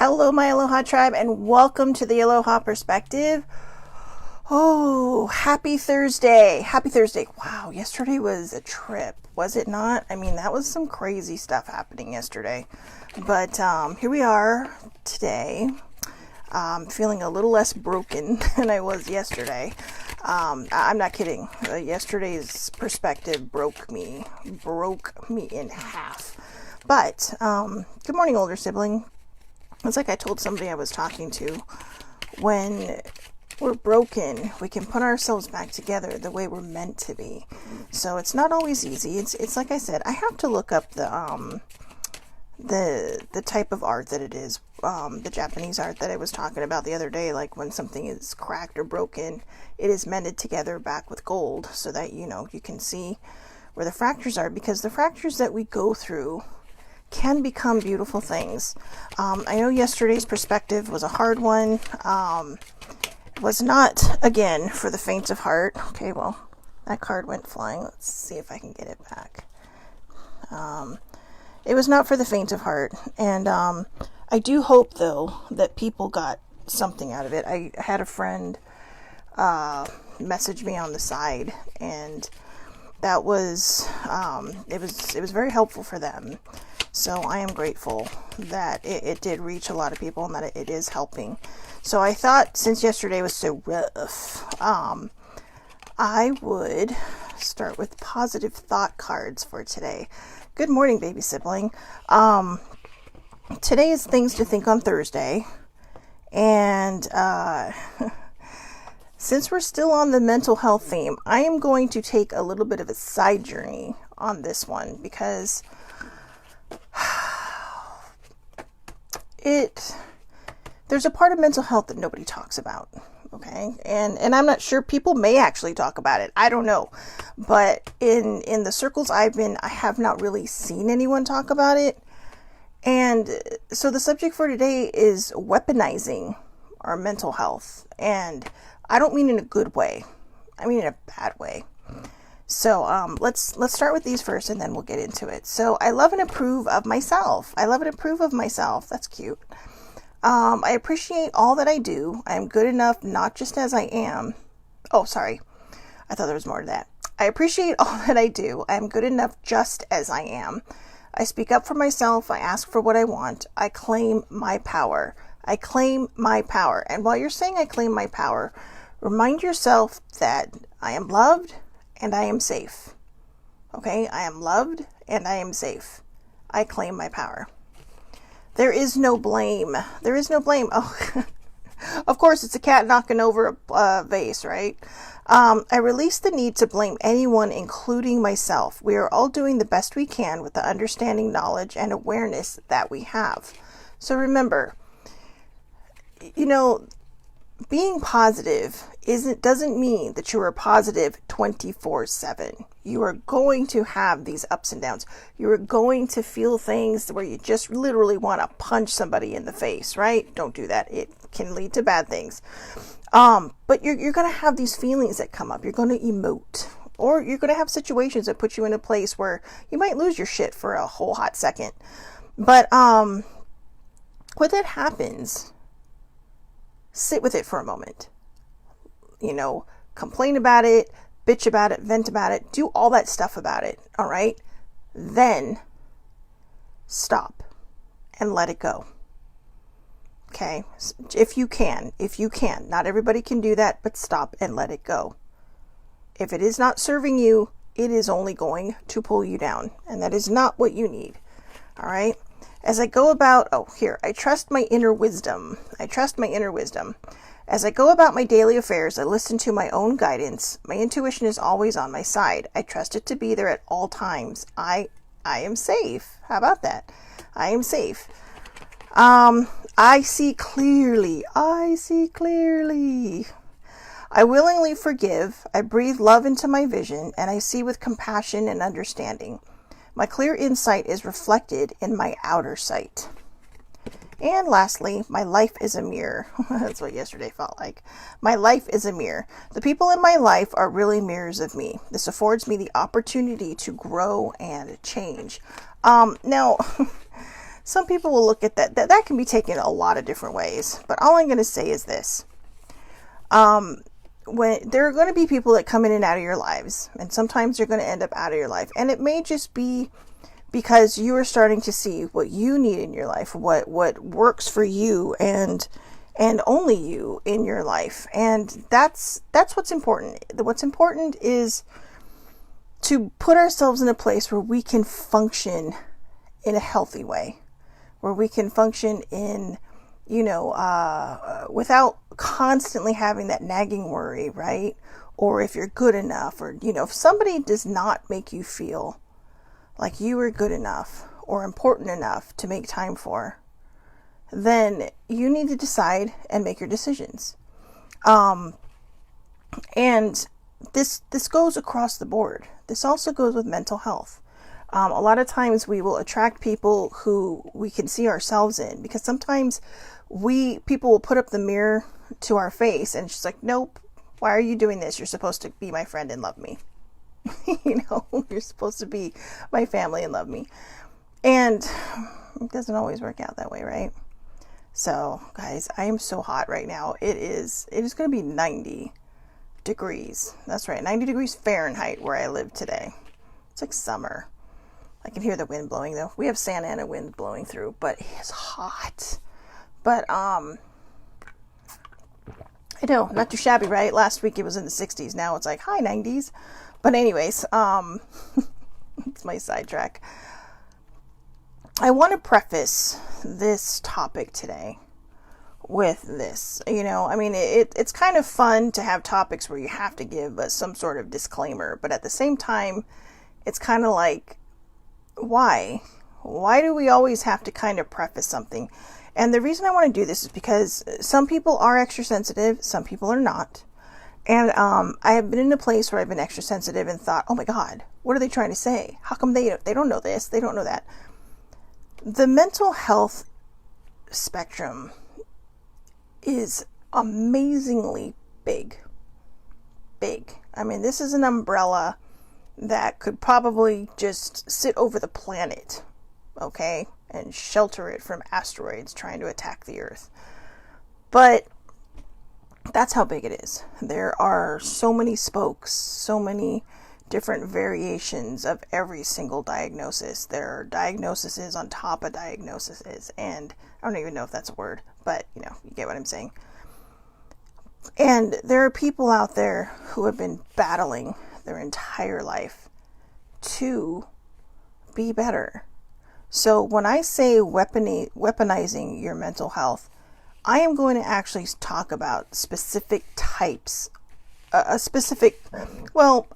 Hello, my Aloha tribe, and welcome to the Aloha Perspective. Oh, happy Thursday. Happy Thursday. Wow, yesterday was a trip, was it not? I mean, that was some crazy stuff happening yesterday. But here we are today. Feeling a little less broken than I was yesterday. I'm not kidding. Yesterday's perspective broke me in half. But good morning, older sibling. It's like I told somebody I was talking to, when we're broken, we can put ourselves back together the way we're meant to be. So it's not always easy. It's like I said, I have to look up the type of art that it is, the Japanese art that I was talking about the other day. Like when something is cracked or broken, it is mended together back with gold, so that you can see where the fractures are, because the fractures that we go through can become beautiful things. I know yesterday's perspective was a hard one. Was not, again, for the faint of heart. Okay, well, that card went flying. Let's see if I can get it back. It was not for the faint of heart. And I do hope, though, that people got something out of it. I had a friend message me on the side, and that was, it was very helpful for them. So I am grateful that it did reach a lot of people and that it is helping. So I thought, since yesterday was so rough, I would start with positive thought cards for today. Good morning, baby sibling. Today is Things to Think on Thursday. And since we're still on the mental health theme, I am going to take a little bit of a side journey on this one, because there's a part of mental health that nobody talks about, okay? And I'm not sure, people may actually talk about it. I don't know. But in the circles I've been, I have not really seen anyone talk about it. And so the subject for today is weaponizing our mental health. And I don't mean in a good way. I mean in a bad way. So let's start with these first, and then we'll get into it. So I love and approve of myself. I love and approve of myself. That's cute. I appreciate all that I do. I am good enough, not just as I am. Oh, sorry. I thought there was more to that. I appreciate all that I do. I am good enough just as I am. I speak up for myself. I ask for what I want. I claim my power. I claim my power. And while you're saying I claim my power, remind yourself that I am loved and I am safe. Okay? I am loved and I am safe. I claim my power. There is no blame. There is no blame. Oh, of course, it's a cat knocking over a vase, right? I release the need to blame anyone, including myself. We are all doing the best we can with the understanding, knowledge, and awareness that we have. So remember, being positive doesn't mean that you are positive 24/7. You are going to have these ups and downs. You are going to feel things where you just literally want to punch somebody in the face, right? Don't do that. It can lead to bad things. But you're going to have these feelings that come up. You're going to emote, or you're going to have situations that put you in a place where you might lose your shit for a whole hot second. But when that happens, sit with it for a moment. Complain about it, bitch about it, vent about it, do all that stuff about it, all right? Then stop and let it go. Okay? If you can. Not everybody can do that, but stop and let it go. If it is not serving you, it is only going to pull you down, and that is not what you need. All right? As I go about, I trust my inner wisdom. As I go about my daily affairs, I listen to my own guidance. My intuition is always on my side. I trust it to be there at all times. I am safe. How about that? I am safe. I see clearly. I willingly forgive. I breathe love into my vision, and I see with compassion and understanding. My clear insight is reflected in my outer sight. And lastly, my life is a mirror. That's what yesterday felt like. My life is a mirror. The people in my life are really mirrors of me. This affords me the opportunity to grow and change. Now, some people will look at that can be taken a lot of different ways. But all I'm going to say is this. When there are going to be people that come in and out of your lives, and sometimes you're going to end up out of your life, and it may just be because you are starting to see what you need in your life, what works for you and only you in your life. And that's what's important. What's important is to put ourselves in a place where we can function in a healthy way, where we can function in, without constantly having that nagging worry, right? Or if you're good enough, or, if somebody does not make you feel like you are good enough or important enough to make time for, then you need to decide and make your decisions. And this goes across the board. This also goes with mental health. A lot of times we will attract people who we can see ourselves in, because sometimes people will put up the mirror to our face and she's like, nope, why are you doing this? You're supposed to be my friend and love me. You're supposed to be my family and love me. And it doesn't always work out that way, right? So guys, I am so hot right now. It is going to be 90 degrees. That's right. 90 degrees Fahrenheit where I live today. It's like summer. I can hear the wind blowing though. We have Santa Ana wind blowing through, but it's hot. But, I know, not too shabby, right? Last week it was in the 60s. Now it's like high 90s. But anyways, it's my sidetrack. I want to preface this topic today with this. It's kind of fun to have topics where you have to give some sort of disclaimer, but at the same time, it's kind of like, why? Why do we always have to kind of preface something? And the reason I want to do this is because some people are extra sensitive, some people are not. And I have been in a place where I've been extra sensitive and thought, oh my God, what are they trying to say? How come they don't know this? They don't know that. The mental health spectrum is amazingly big. I mean, this is an umbrella that could probably just sit over the planet, okay, and shelter it from asteroids trying to attack the Earth. But that's how big it is. There are so many spokes, so many different variations of every single diagnosis. There are diagnoses on top of diagnoses, and I don't even know if that's a word, but you get what I'm saying. And there are people out there who have been battling their entire life to be better. So when I say weaponizing your mental health, I am going to actually talk about specific types, I'm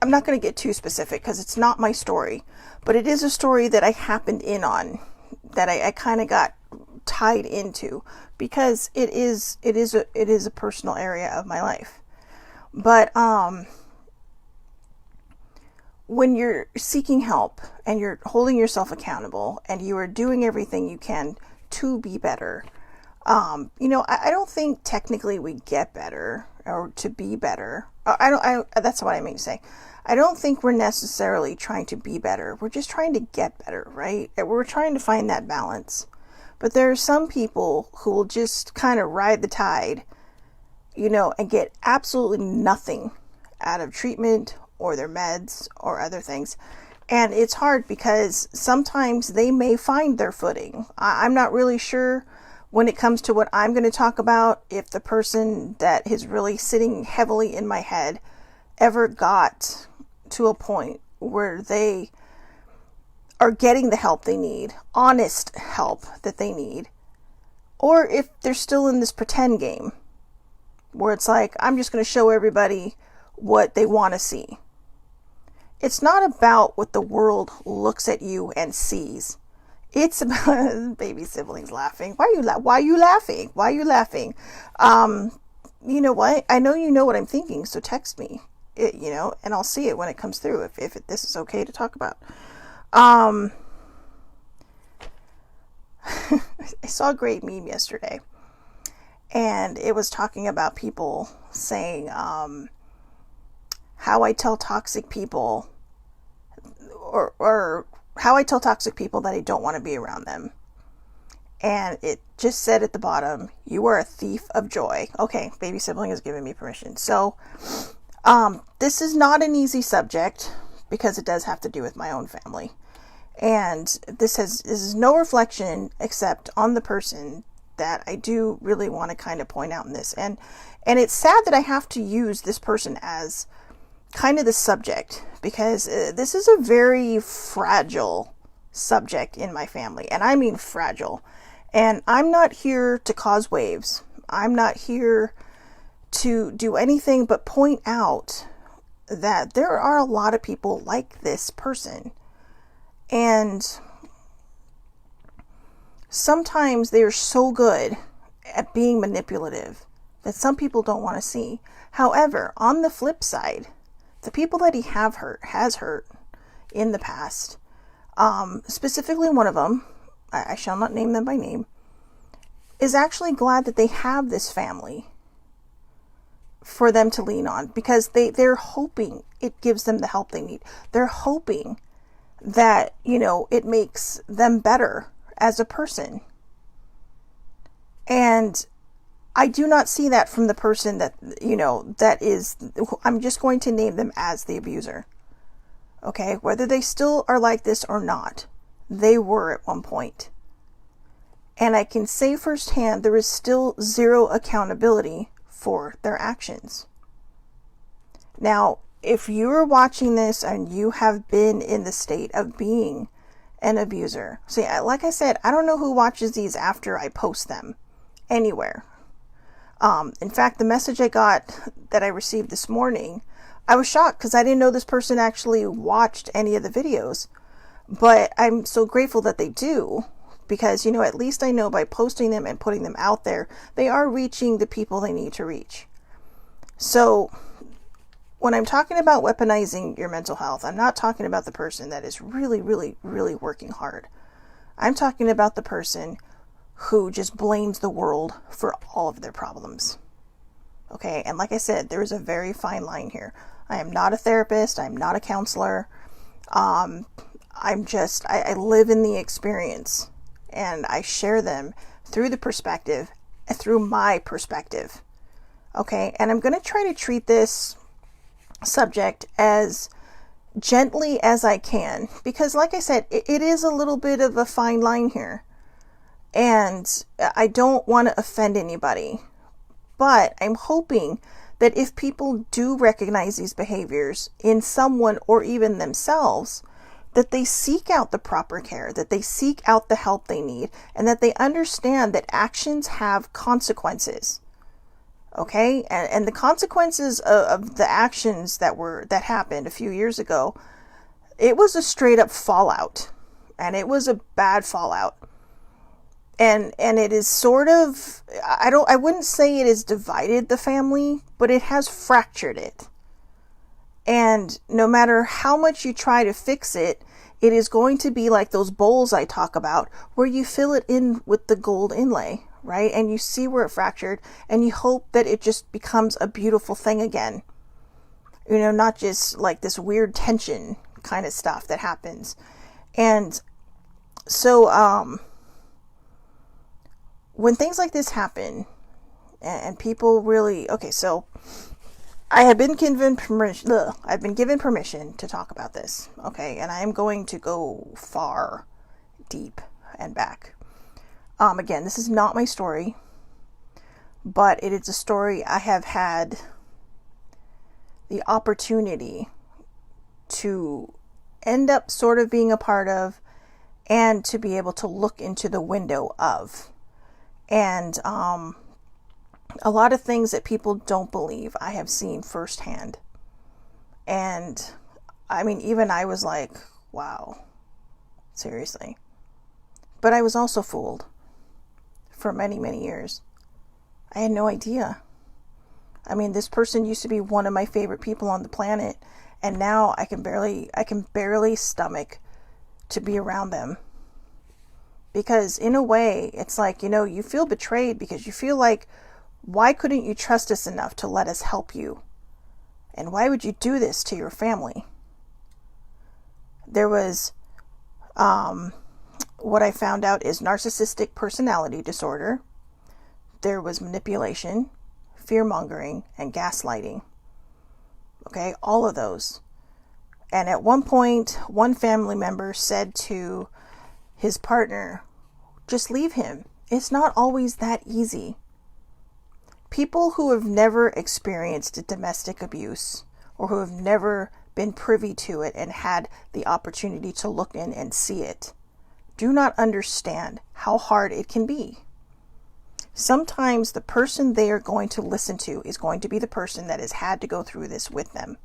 not going to get too specific because it's not my story, but it is a story that I happened in on, that I kind of got tied into, because it is a personal area of my life. But when you're seeking help and you're holding yourself accountable and you are doing everything you can to be better, I don't think technically we get better or to be better. That's what I mean to say. I don't think we're necessarily trying to be better. We're just trying to get better, right? We're trying to find that balance. But there are some people who will just kind of ride the tide, and get absolutely nothing out of treatment or their meds or other things. And it's hard because sometimes they may find their footing. I'm not really sure when it comes to what I'm going to talk about, if the person that is really sitting heavily in my head ever got to a point where they are getting the help they need, honest help that they need, or if they're still in this pretend game where it's like, I'm just going to show everybody what they want to see. It's not about what the world looks at you and sees. It's about baby siblings laughing. Why are you laughing? Why are you laughing? You know what? I know you know what I'm thinking, so text me. And I'll see it when it comes through. If this is okay to talk about. I saw a great meme yesterday, and it was talking about people saying how I tell toxic people, or how I tell toxic people that I don't want to be around them. and it just said at the bottom, "You are a thief of joy." Okay, baby sibling has given me permission. So, this is not an easy subject because it does have to do with my own family. And this is no reflection except on the person that I do really want to kind of point out in this. And it's sad that I have to use this person as kind of the subject, because this is a very fragile subject in my family. And I mean fragile. And I'm not here to cause waves. I'm not here to do anything but point out that there are a lot of people like this person. And sometimes they're so good at being manipulative that some people don't want to see. However, on the flip side, the people that he has hurt in the past, specifically one of them, I shall not name them by name, is actually glad that they have this family for them to lean on, because they're hoping it gives them the help they need. They're hoping that, it makes them better as a person. And I do not see that from the person that, that is, I'm just going to name them as the abuser. Okay? Whether they still are like this or not, they were at one point. And I can say firsthand, there is still zero accountability for their actions. Now, if you're watching this and you have been in the state of being an abuser, see, like I said, I don't know who watches these after I post them anywhere. In fact, the message I got that I received this morning, I was shocked because I didn't know this person actually watched any of the videos. But I'm so grateful that they do, because, at least I know by posting them and putting them out there, they are reaching the people they need to reach. So when I'm talking about weaponizing your mental health, I'm not talking about the person that is really, really, really working hard. I'm talking about the person who just blames the world for all of their problems. Okay, and like I said, there is a very fine line here. I am not a therapist. I'm not a counselor. I live in the experience, and I share them through my perspective. Okay, and I'm going to try to treat this subject as gently as I can, because like I said, it is a little bit of a fine line here, and I don't want to offend anybody, but I'm hoping that if people do recognize these behaviors in someone or even themselves, that they seek out the proper care, that they seek out the help they need, and that they understand that actions have consequences. Okay? And the consequences of the actions that happened a few years ago, it was a straight up fallout. And it was a bad fallout. And it is sort of, I wouldn't say it has divided the family, but it has fractured it. And no matter how much you try to fix it, it is going to be like those bowls I talk about, where you fill it in with the gold inlay, right? And you see where it fractured, and you hope that it just becomes a beautiful thing again. Not just like this weird tension kind of stuff that happens. And so, when things like this happen, and people really, okay, so I have been given permission. I've been given permission to talk about this. Okay, and I am going to go far, deep, and back. Again, this is not my story, but it is a story I have had the opportunity to end up sort of being a part of, and to be able to look into the window of. And a lot of things that people don't believe I have seen firsthand. And I mean, even I was like, wow, seriously. But I was also fooled for many, many years. I had no idea. I mean, this person used to be one of my favorite people on the planet, and now I can barely stomach to be around them. Because in a way, it's like, you feel betrayed, because you feel like, why couldn't you trust us enough to let us help you? And why would you do this to your family? There was what I found out is narcissistic personality disorder. There was manipulation, fear-mongering, and gaslighting. Okay, all of those. And at one point, one family member said to his partner, just leave him. It's not always that easy. People who have never experienced domestic abuse or who have never been privy to it and had the opportunity to look in and see it do not understand how hard it can be. Sometimes the person they are going to listen to is going to be the person that has had to go through this with them.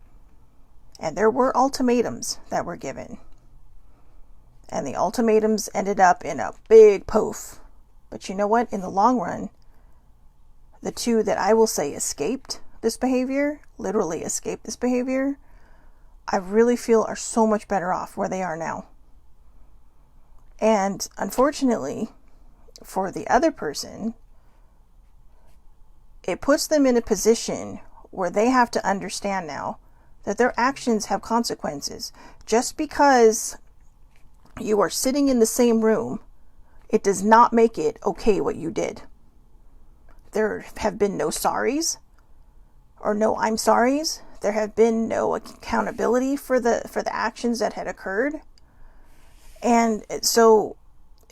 And there were ultimatums that were given. And the ultimatums ended up in a big poof. But you know what? In the long run, the two that I will say escaped this behavior, literally escaped this behavior, I really feel are so much better off where they are now. And unfortunately, for the other person, it puts them in a position where they have to understand now that their actions have consequences. Just because you are sitting in the same room, it does not make it okay what you did. There have been no sorries or no I'm sorries. There have been no accountability for the actions that had occurred. And so,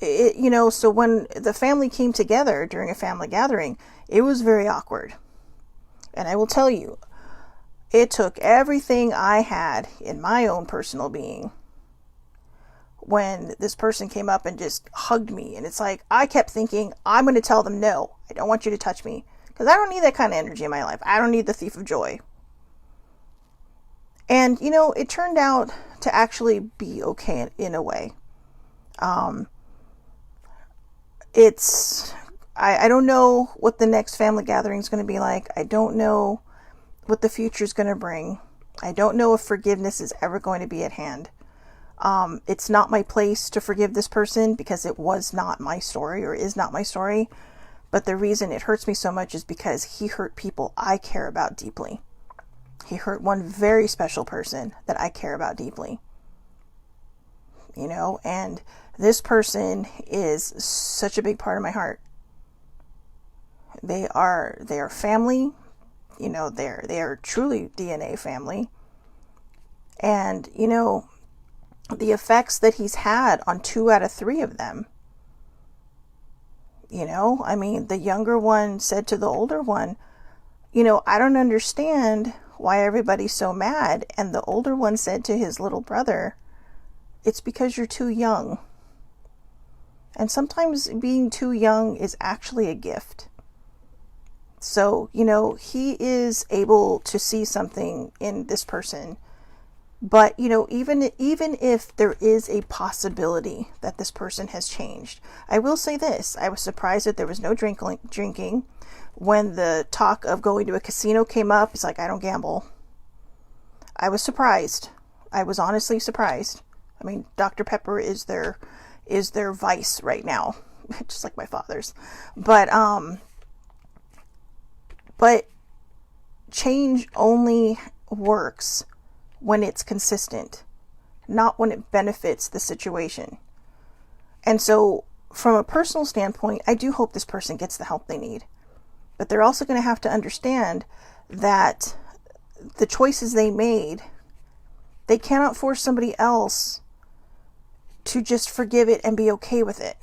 so when the family came together during a family gathering, it was very awkward. And I will tell you, it took everything I had in my own personal being when this person came up and just hugged me. And it's like, I kept thinking, I'm going to tell them, no, I don't want you to touch me. Because I don't need that kind of energy in my life. I don't need the thief of joy. And, it turned out to actually be okay in a way. I don't know what the next family gathering is going to be like. I don't know what the future is going to bring. I don't know if forgiveness is ever going to be at hand. It's not my place to forgive this person because it was not my story or is not my story. But the reason it hurts me so much is because he hurt people I care about deeply. He hurt one very special person that I care about deeply. And this person is such a big part of my heart. They are family. They are truly DNA family. And, the effects that he's had on 2 out of 3 of them. The younger one said to the older one, I don't understand why everybody's so mad. And the older one said to his little brother, it's because you're too young. And sometimes being too young is actually a gift. So, he is able to see something in this person. But, even if there is a possibility that this person has changed, I will say this. I was surprised that there was no drinking. When the talk of going to a casino came up, it's like, I don't gamble. I was surprised. I was honestly surprised. I mean, Dr. Pepper is their vice right now, just like my father's. But change only works when it's consistent, not when it benefits the situation. And so from a personal standpoint, I do hope this person gets the help they need. But they're also going to have to understand that the choices they made, they cannot force somebody else to just forgive it and be okay with it.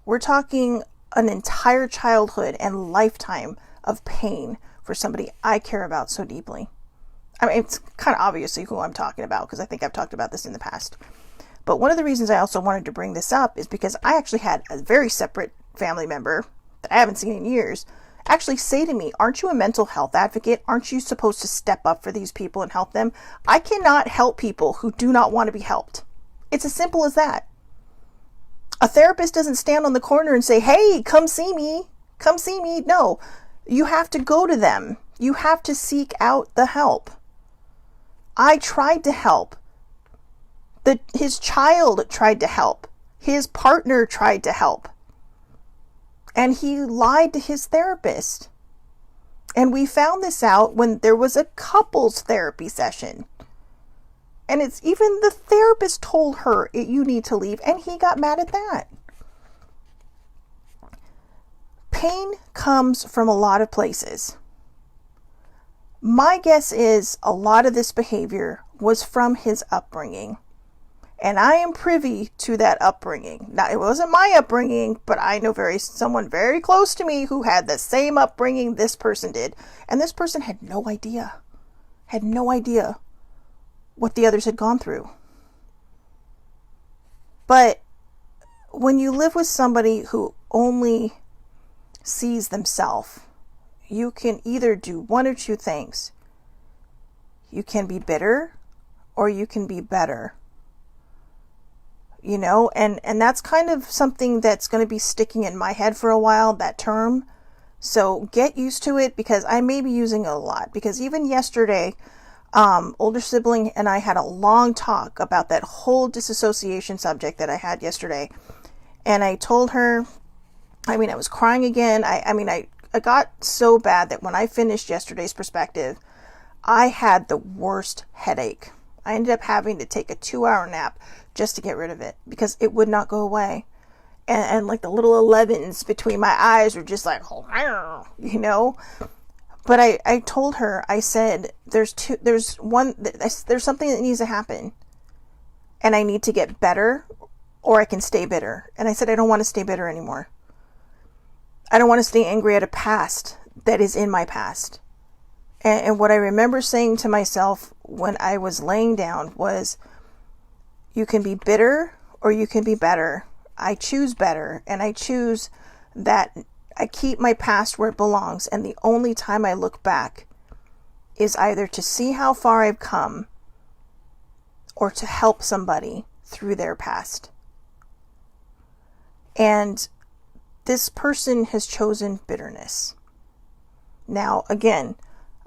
We're talking an entire childhood and lifetime of pain for somebody I care about so deeply. I mean, it's kind of obviously who I'm talking about because I think I've talked about this in the past. But one of the reasons I also wanted to bring this up is because I actually had a very separate family member that I haven't seen in years actually say to me, aren't you a mental health advocate? Aren't you supposed to step up for these people and help them? I cannot help people who do not want to be helped. It's as simple as that. A therapist doesn't stand on the corner and say, hey, come see me. Come see me. No, you have to go to them. You have to seek out the help. I tried to help. His child tried to help. His partner tried to help. And he lied to his therapist. And we found this out when there was a couples therapy session. And it's even the therapist told her, you need to leave, and he got mad at that. Pain comes from a lot of places. My guess is a lot of this behavior was from his upbringing. And I am privy to that upbringing. Now, it wasn't my upbringing, but I know someone very close to me who had the same upbringing this person did. And this person had no idea what the others had gone through. But when you live with somebody who only sees themselves, you can either do one or two things. You can be bitter or you can be better. You know, and that's kind of something that's going to be sticking in my head for a while, that term. So get used to it, because I may be using it a lot. Because even yesterday, older sibling and I had a long talk about that whole disassociation subject that I had yesterday. And I told her, I was crying again. I got so bad that when I finished yesterday's perspective, I had the worst headache. I ended up having to take a 2-hour nap just to get rid of it, because it would not go away. And like the little 11s between my eyes were just like, you know. But I told her, I said, there's something that needs to happen, and I need to get better, or I can stay bitter. And I said, I don't want to stay bitter anymore. I don't want to stay angry at a past that is in my past. And what I remember saying to myself when I was laying down was, you can be bitter or you can be better. I choose better, and I choose that I keep my past where it belongs. And the only time I look back is either to see how far I've come or to help somebody through their past. And this person has chosen bitterness. Now, again,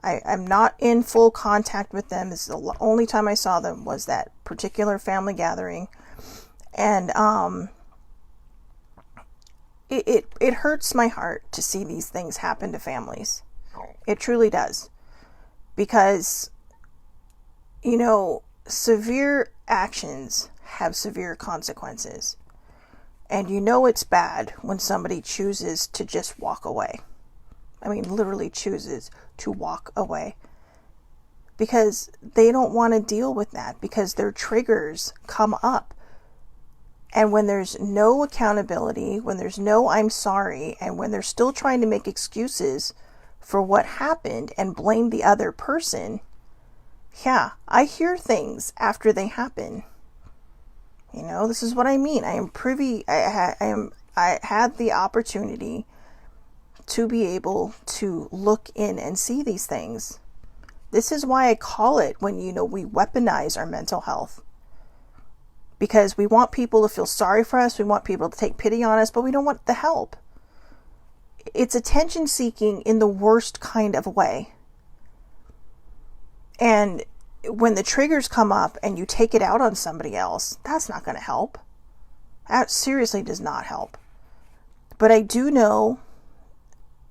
I'm not in full contact with them. This is the only time I saw them was that particular family gathering. And it hurts my heart to see these things happen to families. It truly does. Because, you know, severe actions have severe consequences. And you know it's bad when somebody chooses to just walk away. Literally chooses to walk away. Because they don't want to deal with that, because their triggers come up. And when there's no accountability, when there's no I'm sorry, and when they're still trying to make excuses for what happened and blame the other person, yeah, I hear things after they happen. You know, this is what I mean. I am privy, I had the opportunity to be able to look in and see these things. This is why I call it when, we weaponize our mental health. Because we want people to feel sorry for us, we want people to take pity on us, but we don't want the help. It's attention seeking in the worst kind of way. And when the triggers come up and you take it out on somebody else, that's not going to help. That seriously does not help. But I do know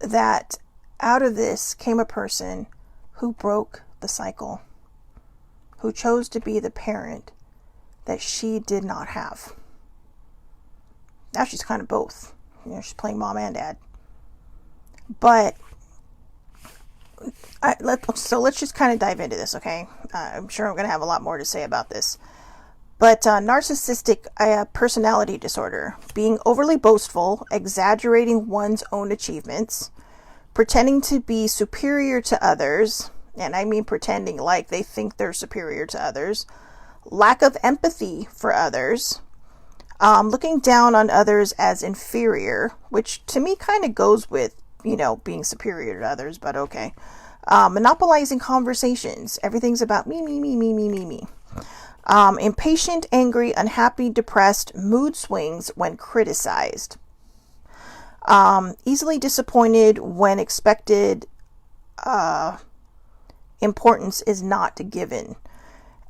that out of this came a person who broke the cycle, who chose to be the parent that she did not have. Now she's kind of both. She's playing mom and dad. But let's just kind of dive into this, okay? I'm sure I'm going to have a lot more to say about this. But narcissistic personality disorder, being overly boastful, exaggerating one's own achievements, pretending to be superior to others, and I mean pretending like they think they're superior to others, lack of empathy for others, looking down on others as inferior, which to me kind of goes with, being superior to others, but okay. Monopolizing conversations. Everything's about me, me, me, me, me, me, me. Impatient, angry, unhappy, depressed, mood swings when criticized. Easily disappointed when expected importance is not given.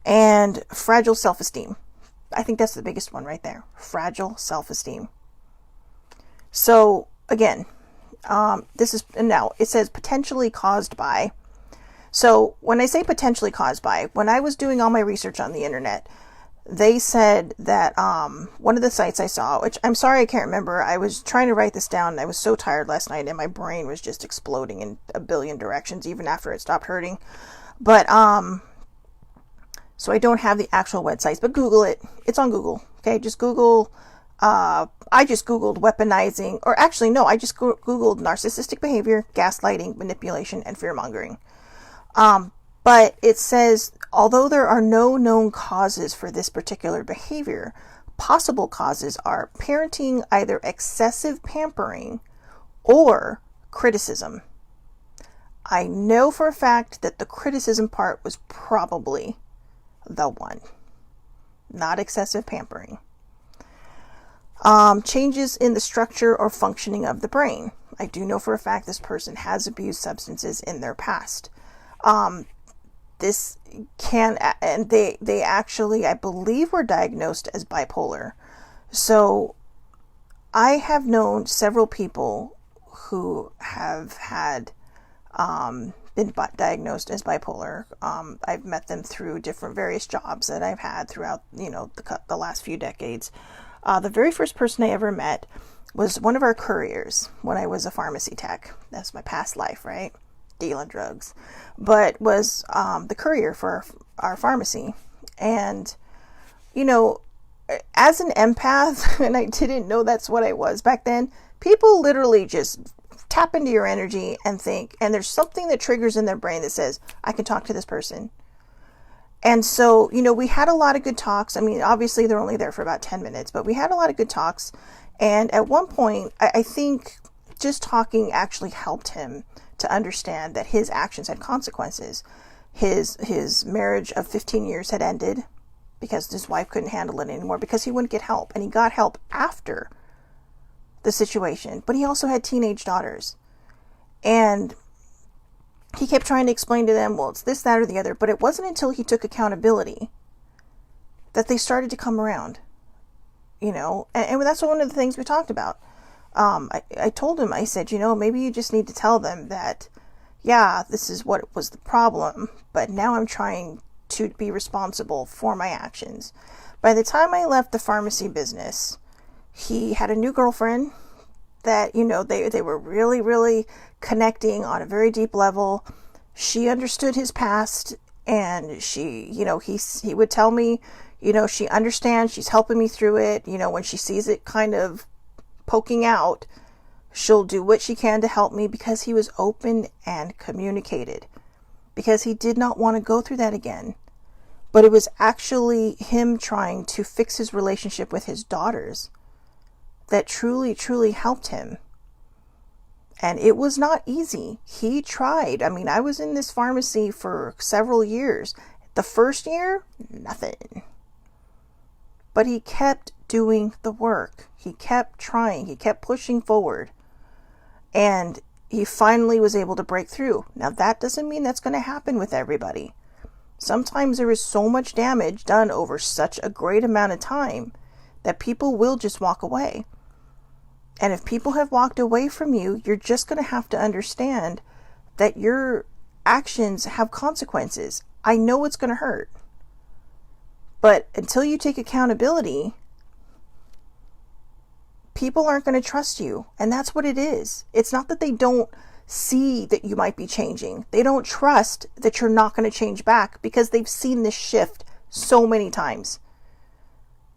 And fragile self-esteem. I think that's the biggest one right there. Fragile self-esteem. So again, it says potentially caused by. So when I say potentially caused by, when I was doing all my research on the internet, they said that one of the sites I saw, which I'm sorry I can't remember, I was trying to write this down and I was so tired last night and my brain was just exploding in a billion directions even after it stopped hurting. But so I don't have the actual websites, but Google it. It's on Google. Okay, just Google. I just Googled weaponizing, or actually no, I just Googled narcissistic behavior, gaslighting, manipulation, and fear-mongering. But it says, although there are no known causes for this particular behavior, possible causes are parenting, either excessive pampering or criticism. I know for a fact that the criticism part was probably the one, not excessive pampering. Changes in the structure or functioning of the brain. I do know for a fact this person has abused substances in their past. This can, and they actually, I believe, were diagnosed as bipolar. So I have known several people who have had been diagnosed as bipolar. I've met them through different various jobs that I've had throughout, the last few decades. The very first person I ever met was one of our couriers when I was a pharmacy tech. That's my past life, right? Dealing drugs, but was the courier for our pharmacy. And, as an empath, and I didn't know that's what I was back then, people literally just tap into your energy and think, and there's something that triggers in their brain that says, I can talk to this person. And so, we had a lot of good talks. I mean, obviously they're only there for about 10 minutes, but we had a lot of good talks. And at one point, I think just talking actually helped him to understand that his actions had consequences. His marriage of 15 years had ended because his wife couldn't handle it anymore because he wouldn't get help. And he got help after the situation. But he also had teenage daughters. And he kept trying to explain to them, well, it's this, that, or the other. But it wasn't until he took accountability that they started to come around. And that's one of the things we talked about. I told him, I said, maybe you just need to tell them that, yeah, this is what was the problem, but now I'm trying to be responsible for my actions. By the time I left the pharmacy business, he had a new girlfriend that, they were really, really connecting on a very deep level. She understood his past, and she, he would tell me, she understands, she's helping me through it. When she sees it kind of poking out, she'll do what she can to help me, because he was open and communicated, because he did not want to go through that again. But it was actually him trying to fix his relationship with his daughters that truly, truly helped him. And it was not easy. He tried. I mean, I was in this pharmacy for several years. The first year, nothing. But he kept doing the work. He kept trying. He kept pushing forward. And he finally was able to break through. Now, that doesn't mean that's going to happen with everybody. Sometimes there is so much damage done over such a great amount of time that people will just walk away. And if people have walked away from you, you're just going to have to understand that your actions have consequences. I know it's going to hurt. But until you take accountability, people aren't going to trust you. And that's what it is. It's not that they don't see that you might be changing. They don't trust that you're not going to change back, because they've seen this shift so many times.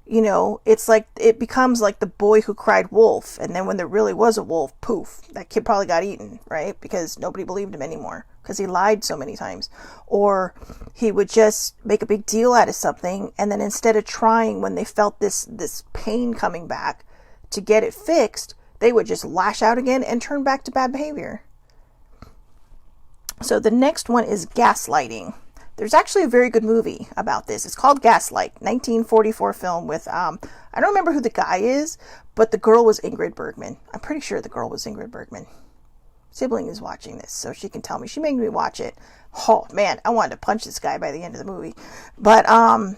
It's like, it becomes like the boy who cried wolf. And then when there really was a wolf, poof, that kid probably got eaten, right? Because nobody believed him anymore, because he lied so many times. Or he would just make a big deal out of something, and then instead of trying, when they felt this pain coming back, to get it fixed, they would just lash out again and turn back to bad behavior. So the next one is gaslighting. There's actually a very good movie about this. It's called Gaslight, 1944 film with, I don't remember who the guy is, but the girl was Ingrid Bergman. I'm pretty sure the girl was Ingrid Bergman. Sibling is watching this, so she can tell me. She made me watch it. Oh, man, I wanted to punch this guy by the end of the movie. But, I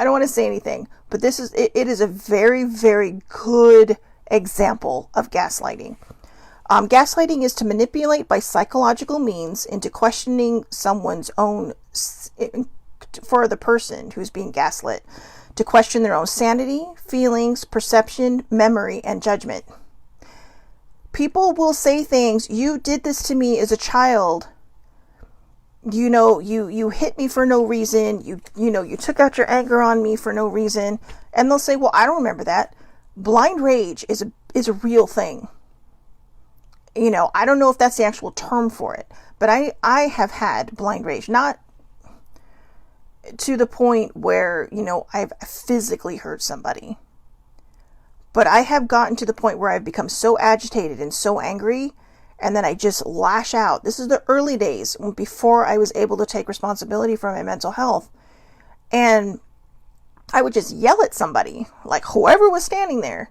don't want to say anything, but it is a very, very good example of gaslighting. Gaslighting is to manipulate by psychological means into questioning someone's own, for the person who's being gaslit, to question their own sanity, feelings, perception, memory, and judgment. People will say things, you did this to me as a child. You hit me for no reason. You took out your anger on me for no reason. And they'll say, well, I don't remember that. Blind rage is a real thing. I don't know if that's the actual term for it, but I have had blind rage, not to the point where, I've physically hurt somebody. But I have gotten to the point where I've become so agitated and so angry, and then I just lash out. This is the early days before I was able to take responsibility for my mental health. And I would just yell at somebody, like whoever was standing there.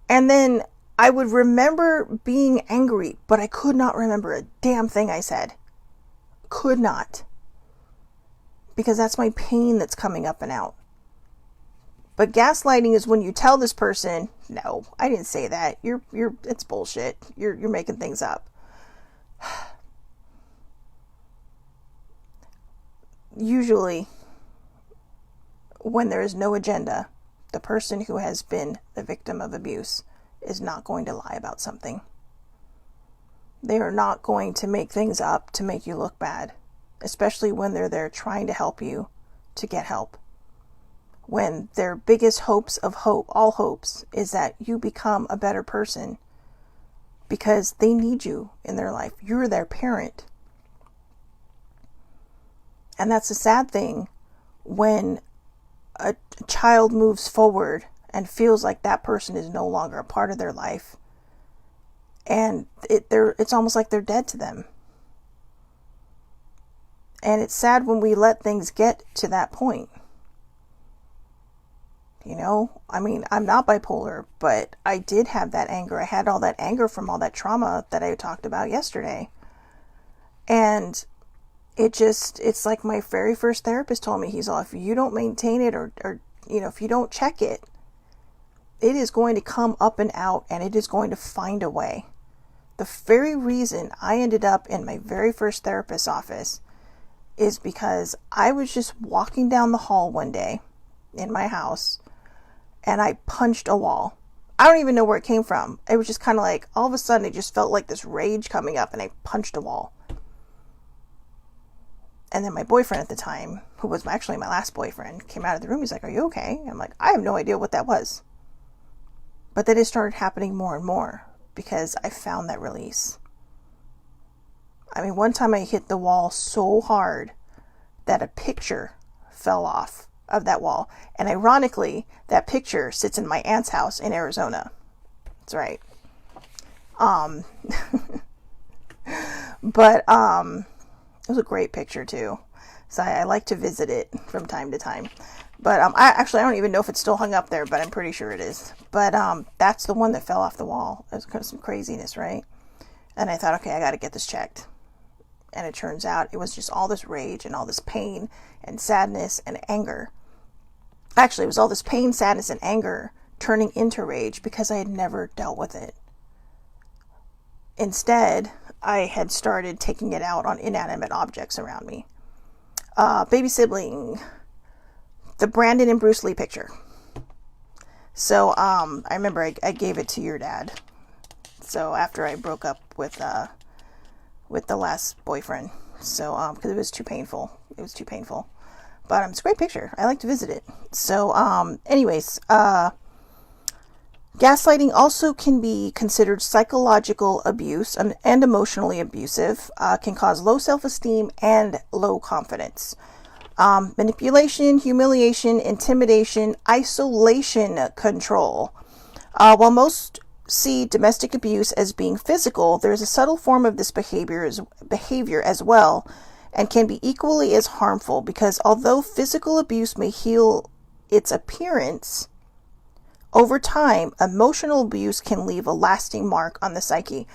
And then I would remember being angry, but I could not remember a damn thing I said. Could not. Because that's my pain that's coming up and out. But gaslighting is when you tell this person, no, I didn't say that. It's bullshit. You're making things up. Usually, when there is no agenda, the person who has been the victim of abuse is not going to lie about something. They are not going to make things up to make you look bad, especially when they're there trying to help you to get help. When their biggest hopes of all hopes, is that you become a better person because they need you in their life. You're their parent. And that's a sad thing when a child moves forward and feels like that person is no longer a part of their life. And it's almost like they're dead to them. And it's sad when we let things get to that point. I'm not bipolar, but I did have that anger. I had all that anger from all that trauma that I talked about yesterday. And it's like my very first therapist told me, he's all, if you don't maintain it or if you don't check it, it is going to come up and out and it is going to find a way. The very reason I ended up in my very first therapist's office is because I was just walking down the hall one day in my house and I punched a wall. I don't even know where it came from. It was just kind of like, all of a sudden it just felt like this rage coming up and I punched a wall. And then my boyfriend at the time, who was actually my last boyfriend, came out of the room. He's like, are you okay? I'm like, I have no idea what that was. But then it started happening more and more because I found that release. One time I hit the wall so hard that a picture fell off of that wall. And ironically, that picture sits in my aunt's house in Arizona. That's right. But it was a great picture too. So I like to visit it from time to time. But I don't even know if it's still hung up there, but I'm pretty sure it is. But that's the one that fell off the wall. It was kind of some craziness, right? And I thought, okay, I got to get this checked. And it turns out it was just all this rage and all this pain and sadness and anger. Actually, it was all this pain, sadness, and anger turning into rage because I had never dealt with it. Instead, I had started taking it out on inanimate objects around me. Baby sibling, the Brandon and Bruce Lee picture. So I remember I gave it to your dad. So after I broke up with the last boyfriend. So because it was too painful. But it's a great picture. I like to visit it. So anyways, gaslighting also can be considered psychological abuse and emotionally abusive, can cause low self-esteem and low confidence. Manipulation, humiliation, intimidation, isolation, control. While most see domestic abuse as being physical, there's a subtle form of this behavior as well, and can be equally as harmful because although physical abuse may heal its appearance, over time, emotional abuse can leave a lasting mark on the psyche.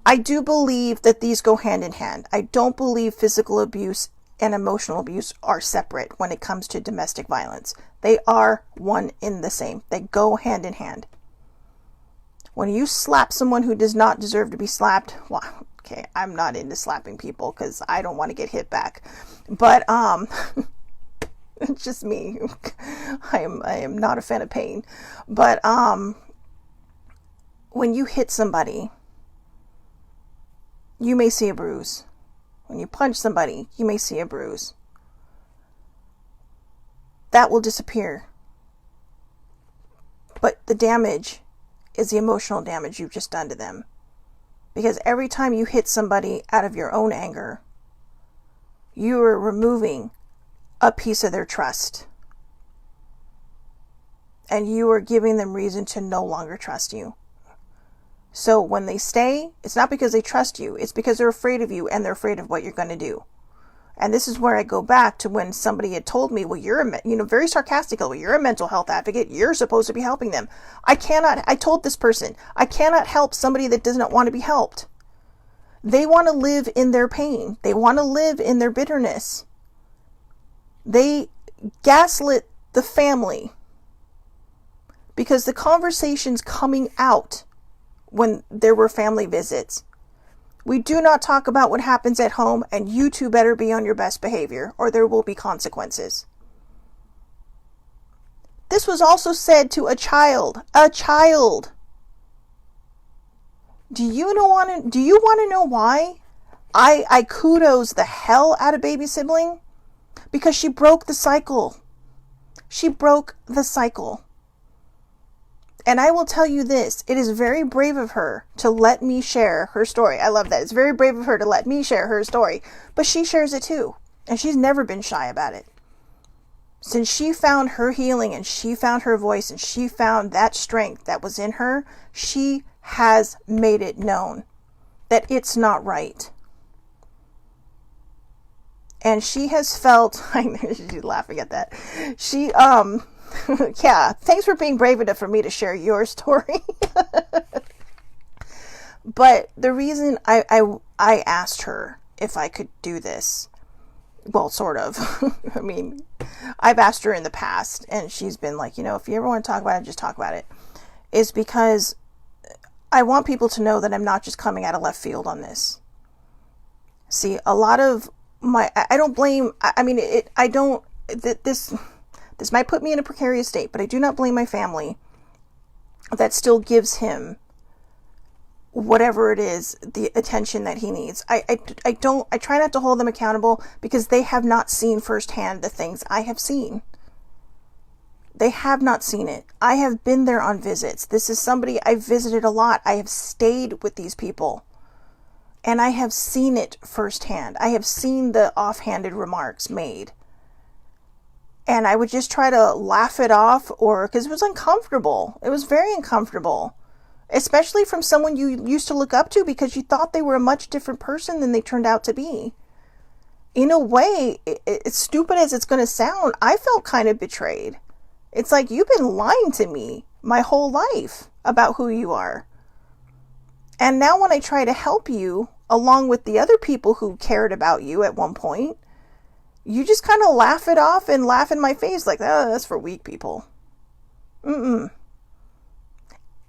I do believe that these go hand in hand. I don't believe physical abuse and emotional abuse are separate when it comes to domestic violence. They are one in the same. They go hand in hand. When you slap someone who does not deserve to be slapped, well, okay, I'm not into slapping people because I don't want to get hit back. But it's just me. I am not a fan of pain. But when you hit somebody, you may see a bruise. When you punch somebody, you may see a bruise. That will disappear. But the damage is the emotional damage you've just done to them. Because every time you hit somebody out of your own anger, you are removing a piece of their trust. And you are giving them reason to no longer trust you. So when they stay, it's not because they trust you. It's because they're afraid of you and they're afraid of what you're going to do. And this is where I go back to when somebody had told me, well, very sarcastically, well, you're a mental health advocate. You're supposed to be helping them. I told this person, I cannot help somebody that does not want to be helped. They want to live in their pain. They want to live in their bitterness. They gaslit the family because the conversations coming out when there were family visits. We do not talk about what happens at home, and you two better be on your best behavior or there will be consequences. This was also said to a child. A child. Do you want to know why I kudos the hell out of baby sibling? Because she broke the cycle. She broke the cycle. And I will tell you this, it is very brave of her to let me share her story. I love that. It's very brave of her to let me share her story. But she shares it too. And she's never been shy about it. Since she found her healing and she found her voice and she found that strength that was in her, she has made it known that it's not right. And she has felt, I know she's laughing at that. She, yeah, thanks for being brave enough for me to share your story. But the reason I asked her if I could do this, well, sort of. I mean, I've asked her in the past and she's been like, if you ever want to talk about it, just talk about it. Is because I want people to know that I'm not just coming out of left field on this. See, a lot of I don't blame, this might put me in a precarious state, but I do not blame my family that still gives him whatever it is, the attention that he needs. I try not to hold them accountable because they have not seen firsthand the things I have seen. They have not seen it. I have been there on visits. This is somebody I've visited a lot. I have stayed with these people. And I have seen it firsthand. I have seen the offhanded remarks made. And I would just try to laugh it off because it was uncomfortable. It was very uncomfortable. Especially from someone you used to look up to because you thought they were a much different person than they turned out to be. In a way, as stupid as it's going to sound, I felt kind of betrayed. It's like, you've been lying to me my whole life about who you are. And now when I try to help you, along with the other people who cared about you at one point, you just kind of laugh it off and laugh in my face like, oh, that's for weak people.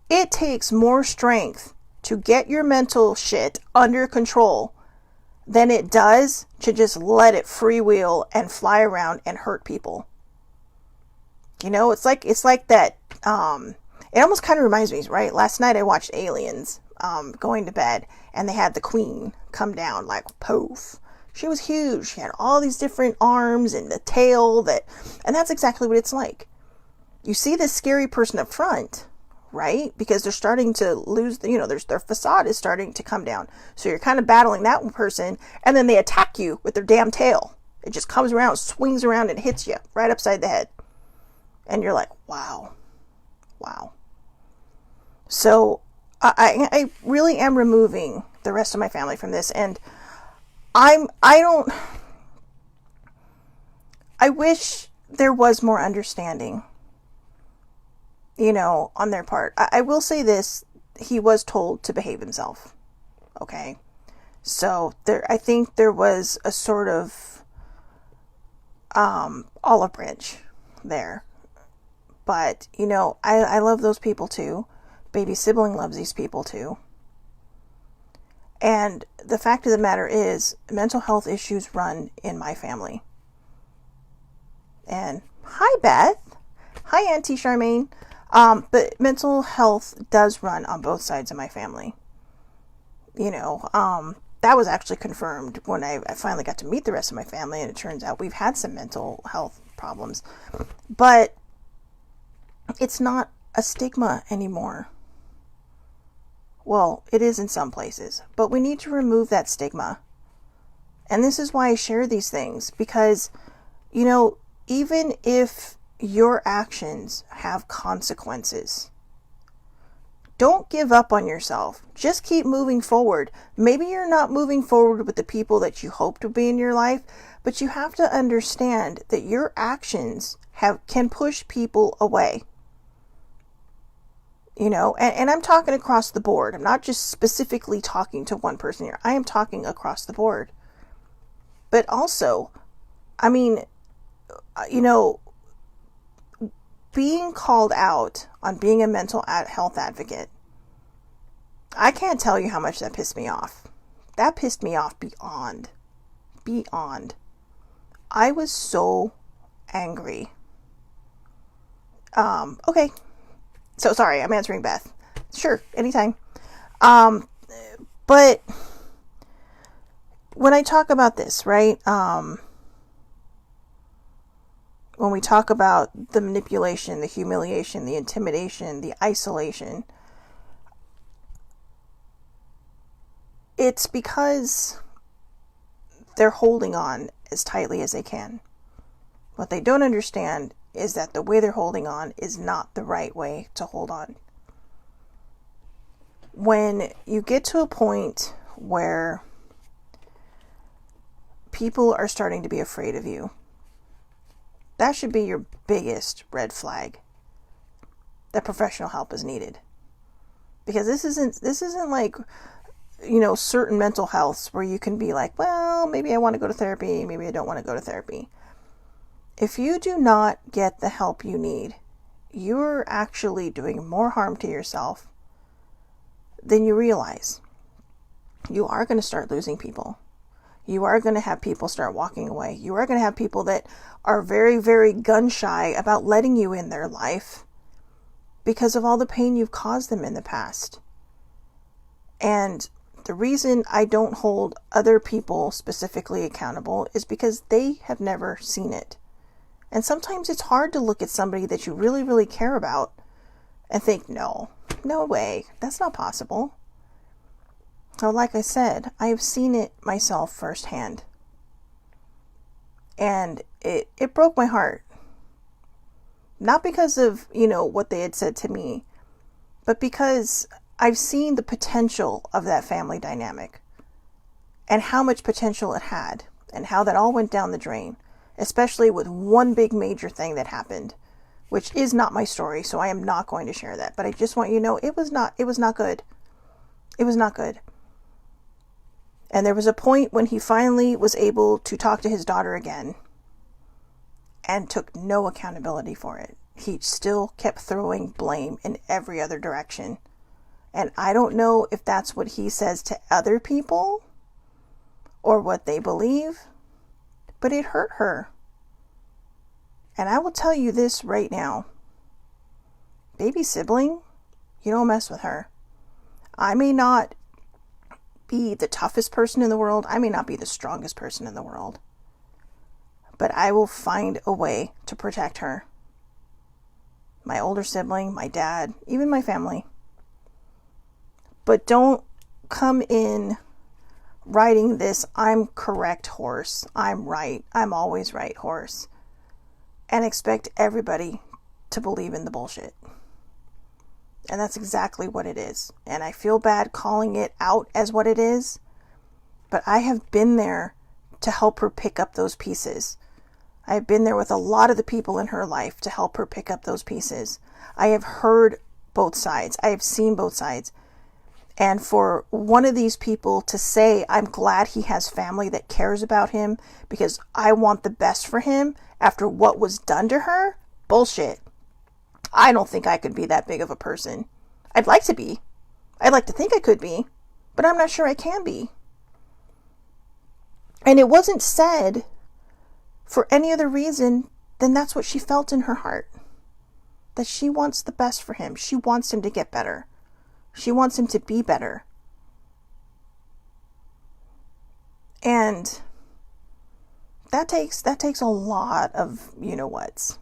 It takes more strength to get your mental shit under control than it does to just let it freewheel and fly around and hurt people. It's like that. It almost kind of reminds me, right? Last night I watched Aliens, going to bed, and they had the queen come down like poof. She was huge. She had all these different arms and the tail and that's exactly what it's like. You see this scary person up front, right? Because they're starting to lose, their facade is starting to come down. So you're kind of battling that person, and then they attack you with their damn tail. It just comes around, swings around, and hits you right upside the head. And you're like, wow. So I really am removing the rest of my family from this, and I wish there was more understanding, on their part. I will say this, he was told to behave himself. Okay. So I think there was a sort of, olive branch there. But, I love those people too. Baby sibling loves these people too. And the fact of the matter is, mental health issues run in my family. And hi, Beth. Hi, Auntie Charmaine. But mental health does run on both sides of my family. You know, that was actually confirmed when I finally got to meet the rest of my family, and it turns out we've had some mental health problems. But it's not a stigma anymore. Well, it is in some places, but we need to remove that stigma. And this is why I share these things, because, you know, even if your actions have consequences, don't give up on yourself. Just keep moving forward. Maybe you're not moving forward with the people that you hope to be in your life, but you have to understand that your actions can push people away. You know, and I'm talking across the board. I'm not just specifically talking to one person here. I am talking across the board. But also, I mean, you know, being called out on being a mental health advocate, I can't tell you how much that pissed me off. That pissed me off beyond. I was so angry. Okay. So sorry, I'm answering Beth. Sure, anytime. But when I talk about this, right? When we talk about the manipulation, the humiliation, the intimidation, the isolation, it's because they're holding on as tightly as they can. What they don't understand is that the way they're holding on is not the right way to hold on. When you get to a point where people are starting to be afraid of you, that should be your biggest red flag that professional help is needed. Because this isn't like, you know, certain mental healths where you can be like, well, maybe I want to go to therapy, maybe I don't want to go to therapy. If you do not get the help you need, you're actually doing more harm to yourself than you realize. You are going to start losing people. You are going to have people start walking away. You are going to have people that are very, very gun shy about letting you in their life because of all the pain you've caused them in the past. And the reason I don't hold other people specifically accountable is because they have never seen it. And sometimes it's hard to look at somebody that you really, really care about and think, no way, that's not possible. So like I said, I have seen it myself firsthand. And it broke my heart. Not because of, you know, what they had said to me, but because I've seen the potential of that family dynamic and how much potential it had and how that all went down the drain. Especially with one big major thing that happened, which is not my story, so I am not going to share that. But I just want you to know it was not good. It was not good. And there was a point when he finally was able to talk to his daughter again and took no accountability for it. He still kept throwing blame in every other direction. And I don't know if that's what he says to other people or what they believe. But it hurt her. And I will tell you this right now. Baby sibling, you don't mess with her. I may not be the toughest person in the world. I may not be the strongest person in the world. But I will find a way to protect her. My older sibling, my dad, even my family. But don't come in riding this I'm correct horse, I'm right, I'm always right horse, and expect everybody to believe in the bullshit. And that's exactly what it is. And I feel bad calling it out as what it is, but I have been there to help her pick up those pieces. I've been there with a lot of the people in her life to help her pick up those pieces. I have heard both sides. I have seen both sides. And for one of these people to say, I'm glad he has family that cares about him because I want the best for him after what was done to her, bullshit. I don't think I could be that big of a person. I'd like to be. I'd like to think I could be, but I'm not sure I can be. And it wasn't said for any other reason than that's what she felt in her heart. That she wants the best for him. She wants him to get better. She wants him to be better. And that takes a lot of you-know-whats.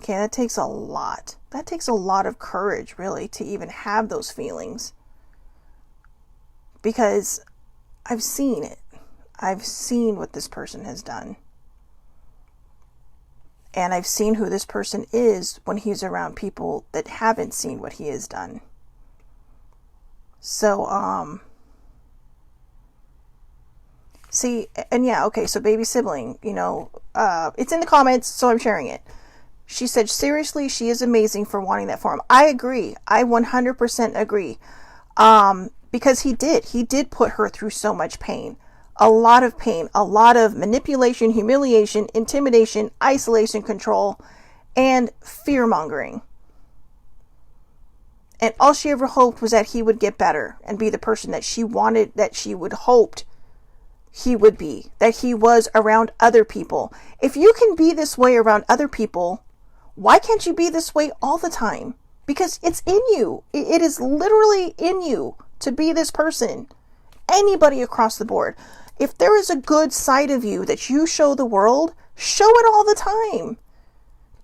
Okay, that takes a lot. That takes a lot of courage, really, to even have those feelings. Because I've seen it. I've seen what this person has done. And I've seen who this person is when he's around people that haven't seen what he has done. So, see, and yeah, okay, so baby sibling, it's in the comments, so I'm sharing it. She said, seriously, she is amazing for wanting that for him. I agree. I 100% agree. Because he did put her through so much pain. A lot of pain, a lot of manipulation, humiliation, intimidation, isolation, control, and fear-mongering. And all she ever hoped was that he would get better and be the person that she wanted, that she would hoped he would be, that he was around other people. If you can be this way around other people, why can't you be this way all the time? Because it's in you. It is literally in you to be this person. Anybody across the board. If there is a good side of you that you show the world, show it all the time.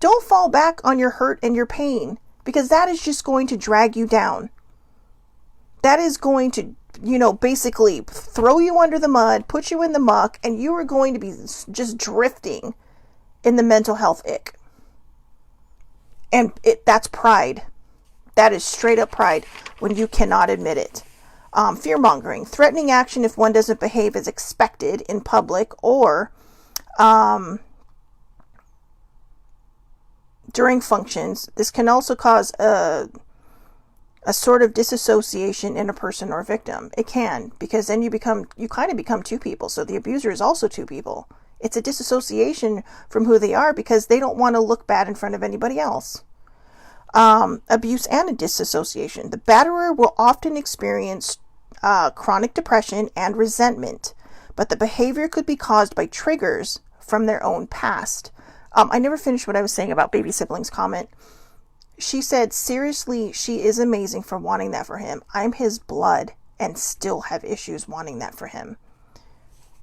Don't fall back on your hurt and your pain, because that is just going to drag you down. That is going to, basically throw you under the mud, put you in the muck, and you are going to be just drifting in the mental health ick. And that's pride. That is straight up pride when you cannot admit it. Fear-mongering, threatening action if one doesn't behave as expected in public or during functions. This can also cause a sort of disassociation in a person or victim. It can, because then you kind of become two people. So the abuser is also two people. It's a disassociation from who they are because they don't want to look bad in front of anybody else. Abuse and a disassociation. The batterer will often experience chronic depression and resentment, but the behavior could be caused by triggers from their own past. I never finished what I was saying about baby sibling's comment. She said, seriously, she is amazing for wanting that for him. I'm his blood and still have issues wanting that for him.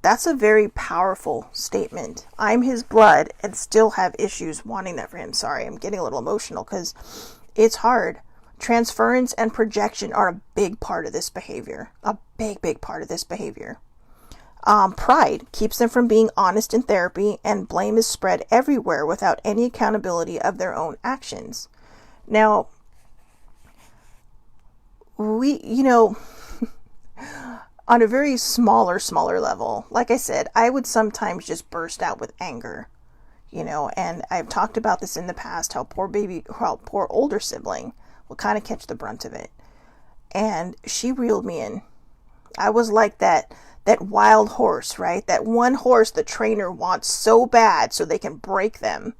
That's a very powerful statement. I'm his blood and still have issues wanting that for him. Sorry, I'm getting a little emotional because it's hard. Transference and projection are a big part of this behavior. A big, big part of this behavior. Pride keeps them from being honest in therapy, and blame is spread everywhere without any accountability of their own actions. Now, we, on a very smaller level, like I said, I would sometimes just burst out with anger, and I've talked about this in the past, how poor older sibling will kind of catch the brunt of it. And she reeled me in. I was like that wild horse, right? That one horse the trainer wants so bad so they can break them.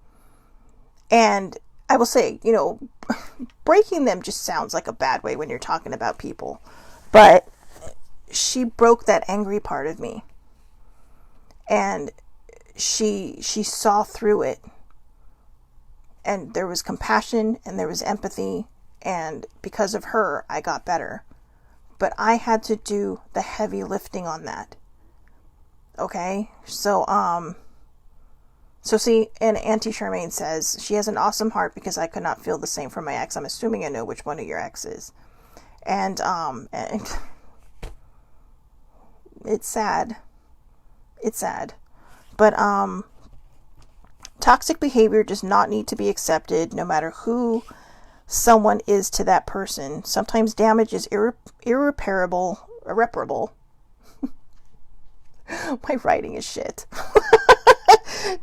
And I will say, breaking them just sounds like a bad way when you're talking about people. But she broke that angry part of me. And she saw through it. And there was compassion and there was empathy. And because of her, I got better. But I had to do the heavy lifting on that. Okay? So see, and Auntie Charmaine says, she has an awesome heart because I could not feel the same for my ex. I'm assuming I know which one of your exes. And it's sad. It's sad. But toxic behavior does not need to be accepted no matter who someone is to that person. Sometimes damage is irreparable. My writing is shit.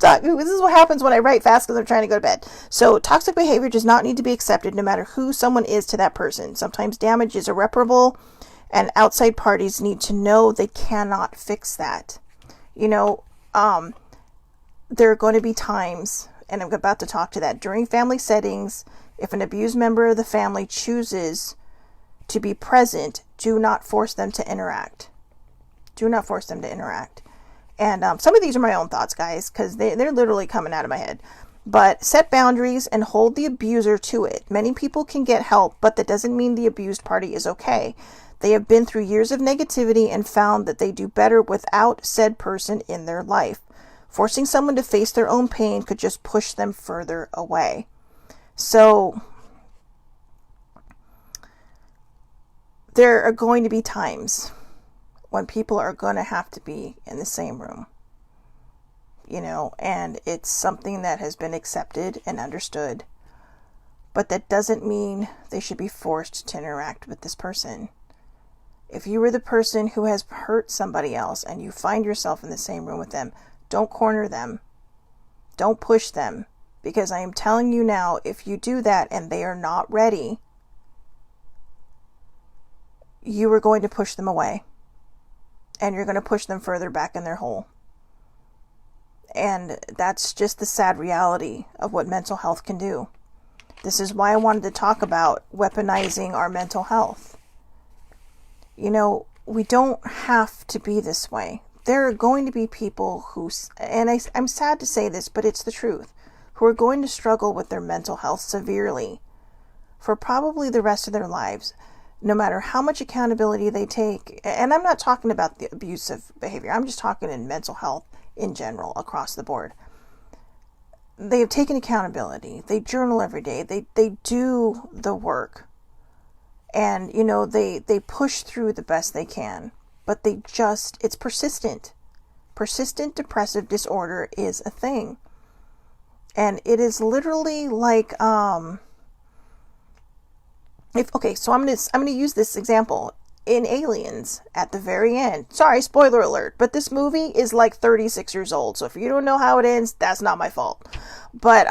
This is what happens when I write fast because I'm trying to go to bed. So toxic behavior does not need to be accepted no matter who someone is to that person. Sometimes damage is irreparable and outside parties need to know they cannot fix that. There are going to be times, and I'm about to talk to that, during family settings, If an abused member of the family chooses to be present, do not force them to interact. Do not force them to interact. And some of these are my own thoughts, guys, because they're literally coming out of my head. But set boundaries and hold the abuser to it. Many people can get help, but that doesn't mean the abused party is okay. They have been through years of negativity and found that they do better without said person in their life. Forcing someone to face their own pain could just push them further away. So there are going to be times when people are going to have to be in the same room, and it's something that has been accepted and understood, but that doesn't mean they should be forced to interact with this person. If you were the person who has hurt somebody else and you find yourself in the same room with them, don't corner them. Don't push them. Because I am telling you now, if you do that and they are not ready, you are going to push them away. And you're going to push them further back in their hole. And that's just the sad reality of what mental health can do. This is why I wanted to talk about weaponizing our mental health. We don't have to be this way. There are going to be people who, and I'm sad to say this, but it's the truth, who are going to struggle with their mental health severely for probably the rest of their lives, no matter how much accountability they take. And I'm not talking about the abusive behavior. I'm just talking in mental health in general, across the board. They have taken accountability. They journal every day. They do the work. And, they push through the best they can. But it's persistent. Persistent depressive disorder is a thing. And it is literally like, so I'm going to use this example. In Aliens, at the very end, sorry, spoiler alert, but this movie is like 36 years old. So if you don't know how it ends, that's not my fault. But,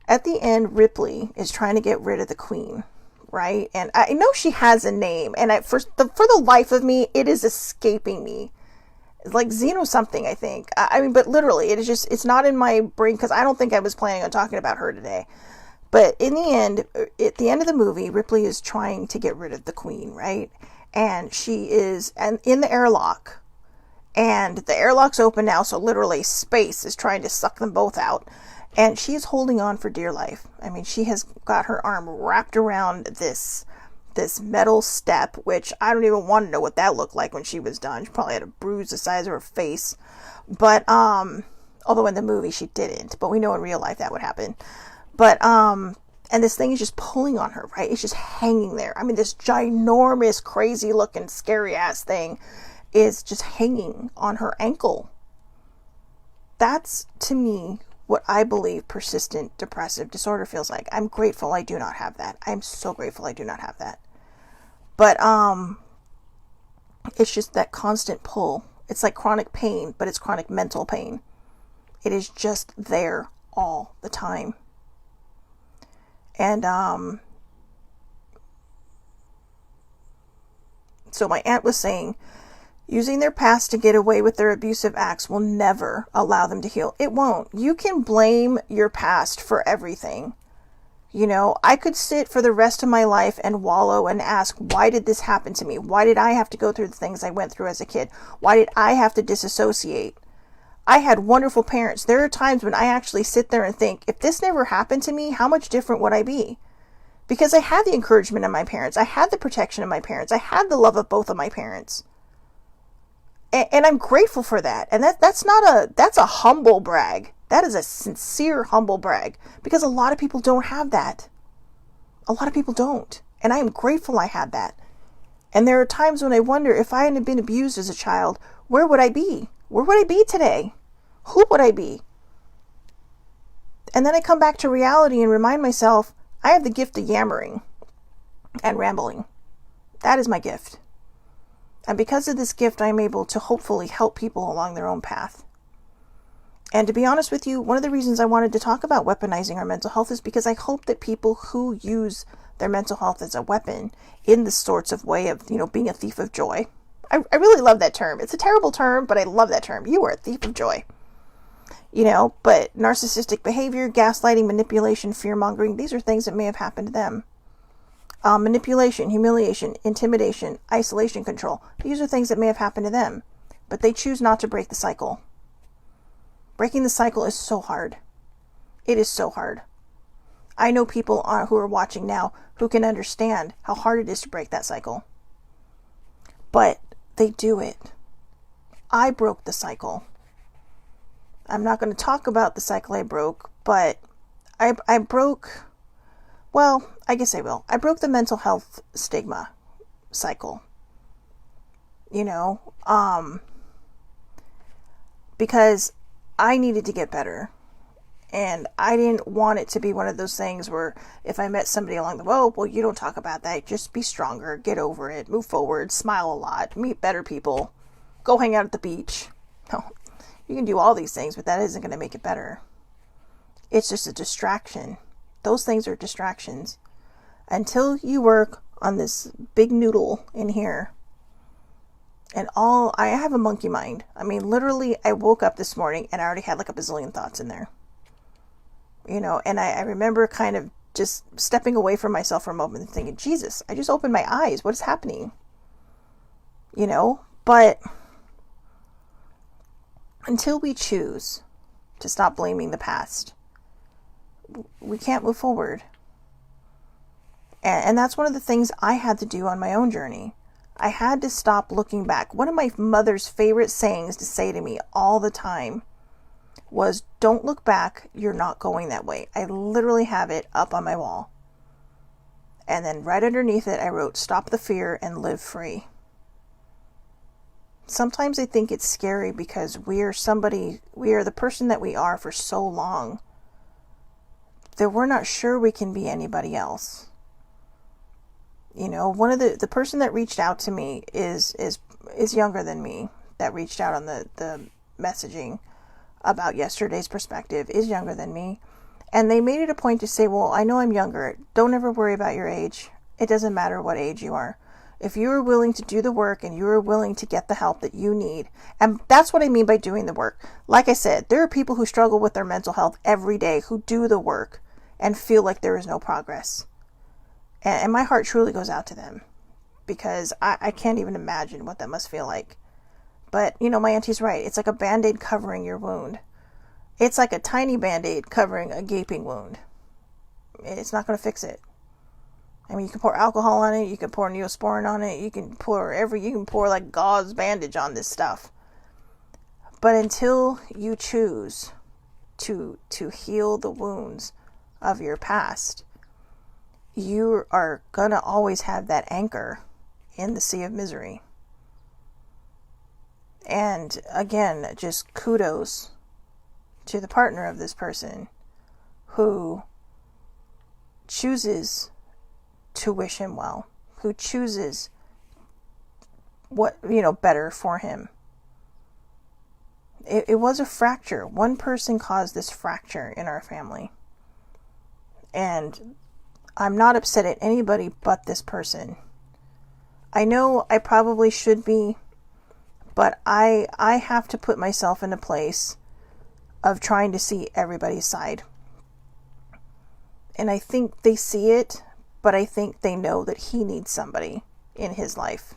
at the end, Ripley is trying to get rid of the Queen. Right? And I know she has a name, and for the life of me, it is escaping me. It's like Xeno something, I think. But literally, it's not in my brain, because I don't think I was planning on talking about her today. But in the end, at the end of the movie, Ripley is trying to get rid of the Queen, right? And she is in the airlock. And the airlock's open now, so literally space is trying to suck them both out. And she is holding on for dear life. She has got her arm wrapped around this metal step, which I don't even want to know what that looked like when she was done. She probably had a bruise the size of her face. But, although in the movie she didn't, but we know in real life that would happen. But, and this thing is just pulling on her, right? It's just hanging there. This ginormous, crazy looking, scary ass thing is just hanging on her ankle. That's, to me, what I believe persistent depressive disorder feels like. I'm grateful I do not have that. I'm so grateful I do not have that. But, it's just that constant pull. It's like chronic pain, but it's chronic mental pain. It is just there all the time. And, so my aunt was saying, using their past to get away with their abusive acts will never allow them to heal. It won't. You can blame your past for everything. I could sit for the rest of my life and wallow and ask, why did this happen to me? Why did I have to go through the things I went through as a kid? Why did I have to disassociate? I had wonderful parents. There are times when I actually sit there and think, if this never happened to me, how much different would I be? Because I had the encouragement of my parents. I had the protection of my parents. I had the love of both of my parents. And I'm grateful for that. And that's a humble brag. That is a sincere, humble brag. Because a lot of people don't have that. A lot of people don't. And I am grateful I had that. And there are times when I wonder, if I hadn't been abused as a child, where would I be? Where would I be today? Who would I be? And then I come back to reality and remind myself, I have the gift of yammering and rambling. That is my gift. And because of this gift, I'm able to hopefully help people along their own path. And to be honest with you, one of the reasons I wanted to talk about weaponizing our mental health is because I hope that people who use their mental health as a weapon in this sorts of way of, being a thief of joy. I really love that term. It's a terrible term, but I love that term. You are a thief of joy. But narcissistic behavior, gaslighting, manipulation, fear-mongering, these are things that may have happened to them. Manipulation, humiliation, intimidation, isolation control, these are things that may have happened to them, but they choose not to break the cycle. Breaking the cycle is so hard. It is so hard. I know people who are watching now who can understand how hard it is to break that cycle. But they do it. I broke the cycle. I'm not going to talk about the cycle I broke, but I broke, well, I guess I will. I broke the mental health stigma cycle. Because I needed to get better. And I didn't want it to be one of those things where if I met somebody along the way, well, you don't talk about that. Just be stronger, get over it, move forward, smile a lot, meet better people, go hang out at the beach. No, you can do all these things, but that isn't going to make it better. It's just a distraction. Those things are distractions. Until you work on this big noodle in here. And I have a monkey mind. I mean, literally, I woke up this morning and I already had like a bazillion thoughts in there. And I remember kind of just stepping away from myself for a moment and thinking, Jesus, I just opened my eyes. What is happening? But until we choose to stop blaming the past, we can't move forward. And that's one of the things I had to do on my own journey. I had to stop looking back. One of my mother's favorite sayings to say to me all the time was, don't look back, you're not going that way. I literally have it up on my wall. And then right underneath it, I wrote, stop the fear and live free. Sometimes I think it's scary because we are the person that we are for so long that we're not sure we can be anybody else. One of the person that reached out to me is younger than me, that reached out on the messaging about yesterday's perspective, is younger than me. And they made it a point to say, well, I know I'm younger. Don't ever worry about your age. It doesn't matter what age you are. If you are willing to do the work and you are willing to get the help that you need. And that's what I mean by doing the work. Like I said, there are people who struggle with their mental health every day, who do the work and feel like there is no progress. And my heart truly goes out to them, because I can't even imagine what that must feel like. But, my auntie's right. It's like a Band-Aid covering your wound. It's like a tiny Band-Aid covering a gaping wound. It's not going to fix it. I mean, you can pour alcohol on it. You can pour Neosporin on it. You can pour like gauze bandage on this stuff. But until you choose to heal the wounds of your past, you are going to always have that anchor in the sea of misery. And again, just kudos to the partner of this person who chooses to wish him well, who chooses what, better for him. It was a fracture. One person caused this fracture in our family. And I'm not upset at anybody but this person. I know I probably should be, but I have to put myself in a place of trying to see everybody's side. And I think they see it, but I think they know that he needs somebody in his life.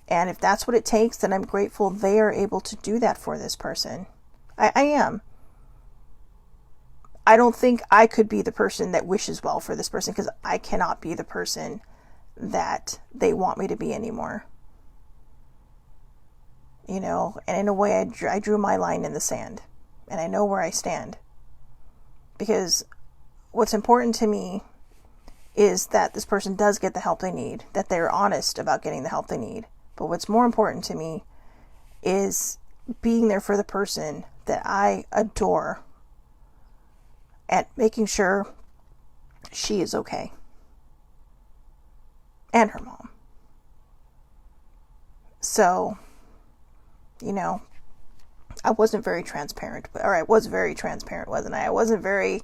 And if that's what it takes, then I'm grateful they are able to do that for this person. I am. I don't think I could be the person that wishes well for this person, because I cannot be the person that they want me to be anymore. And in a way, I drew my line in the sand, and I know where I stand. Because what's important to me is that this person does get the help they need, that they're honest about getting the help they need. But what's more important to me is being there for the person that I adore and making sure she is okay. And her mom. So, I wasn't very transparent, or I was very transparent, wasn't I? I wasn't very,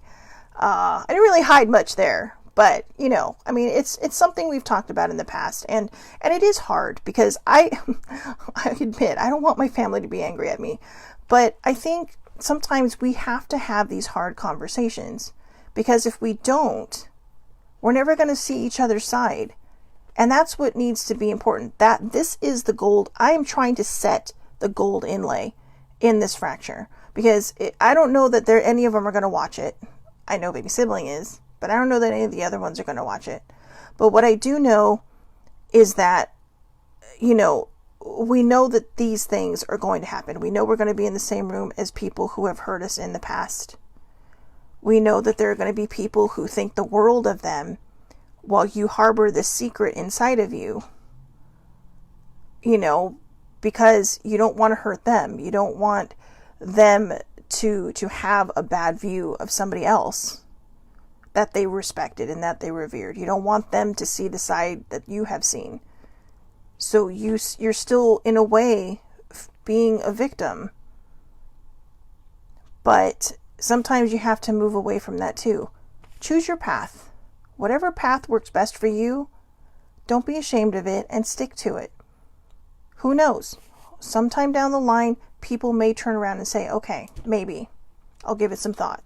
I didn't really hide much there, but, it's something we've talked about in the past, and it is hard, because I admit, I don't want my family to be angry at me, but I think sometimes we have to have these hard conversations, because if we don't, we're never going to see each other's side. And that's what needs to be important. That this is the gold. I am trying to set the gold inlay in this fracture, because I don't know that any of them are going to watch it. I know baby sibling is, but I don't know that any of the other ones are going to watch it. But what I do know is that, we know that these things are going to happen. We know we're going to be in the same room as people who have hurt us in the past. We know that there are going to be people who think the world of them while you harbor this secret inside of you, because you don't want to hurt them. You don't want them to have a bad view of somebody else that they respected and that they revered. You don't want them to see the side that you have seen. So you're still, in a way, being a victim. But sometimes you have to move away from that too. Choose your path. Whatever path works best for you, don't be ashamed of it and stick to it. Who knows? Sometime down the line, people may turn around and say, okay, maybe I'll give it some thought.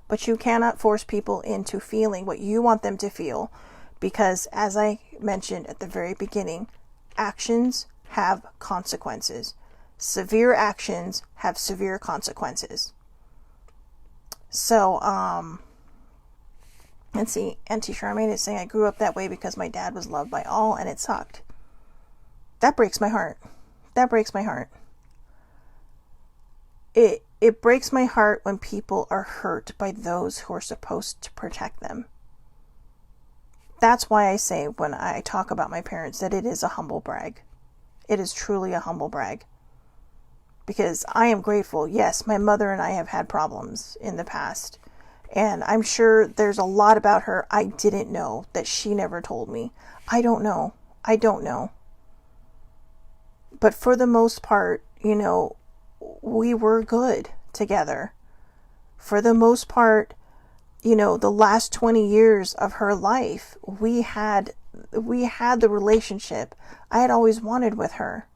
But you cannot force people into feeling what you want them to feel, because as I mentioned at the very beginning, actions have consequences. Severe actions have severe consequences. So, let's see, Auntie Charmaine is saying, I grew up that way because my dad was loved by all and it sucked. That breaks my heart. That breaks my heart. It breaks my heart when people are hurt by those who are supposed to protect them. That's why I say when I talk about my parents that it is a humble brag. It is truly a humble brag. Because I am grateful. Yes, my mother and I have had problems in the past. And I'm sure there's a lot about her I didn't know that she never told me. I don't know. But for the most part, we were good together. For the most part, the last 20 years of her life, we had the relationship I had always wanted with her.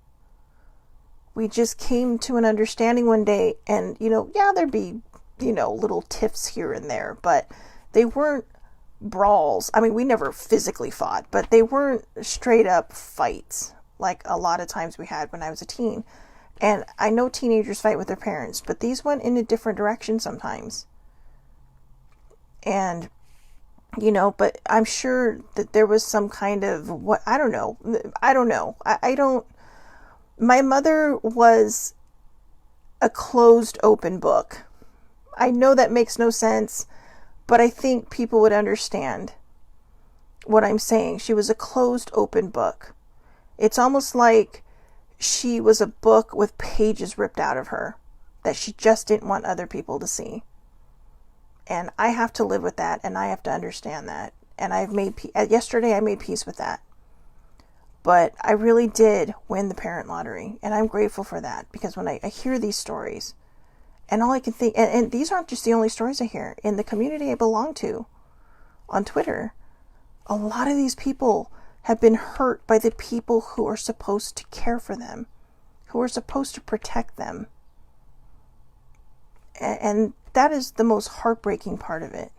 We just came to an understanding one day, and, there'd be, little tiffs here and there, but they weren't brawls. I mean, we never physically fought, but they weren't straight up fights like a lot of times we had when I was a teen. And I know teenagers fight with their parents, but these went in a different direction sometimes. And, but I'm sure that there was some kind of I don't know. My mother was a closed open book. I know that makes no sense, but I think people would understand what I'm saying. She was a closed open book. It's almost like she was a book with pages ripped out of her that she just didn't want other people to see. And I have to live with that, and I have to understand that. And yesterday I made peace with that. But I really did win the parent lottery, and I'm grateful for that, because when I hear these stories, and all I can think, and these aren't just the only stories I hear. In the community I belong to on Twitter, a lot of these people have been hurt by the people who are supposed to care for them, who are supposed to protect them. And that is the most heartbreaking part of it,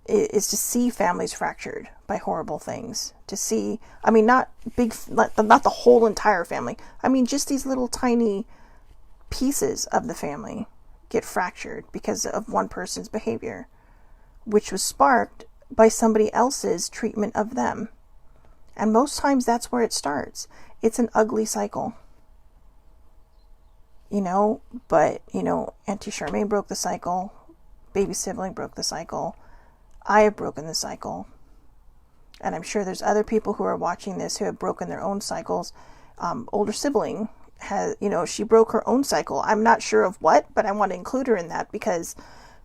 is to see families fractured by horrible things. To see, not the whole entire family. Just these little tiny pieces of the family get fractured because of one person's behavior, which was sparked by somebody else's treatment of them. And most times that's where it starts. It's an ugly cycle. But, Auntie Charmaine broke the cycle. Baby sibling broke the cycle. I have broken the cycle. And I'm sure there's other people who are watching this who have broken their own cycles. Older sibling has, she broke her own cycle. I'm not sure of what, but I want to include her in that because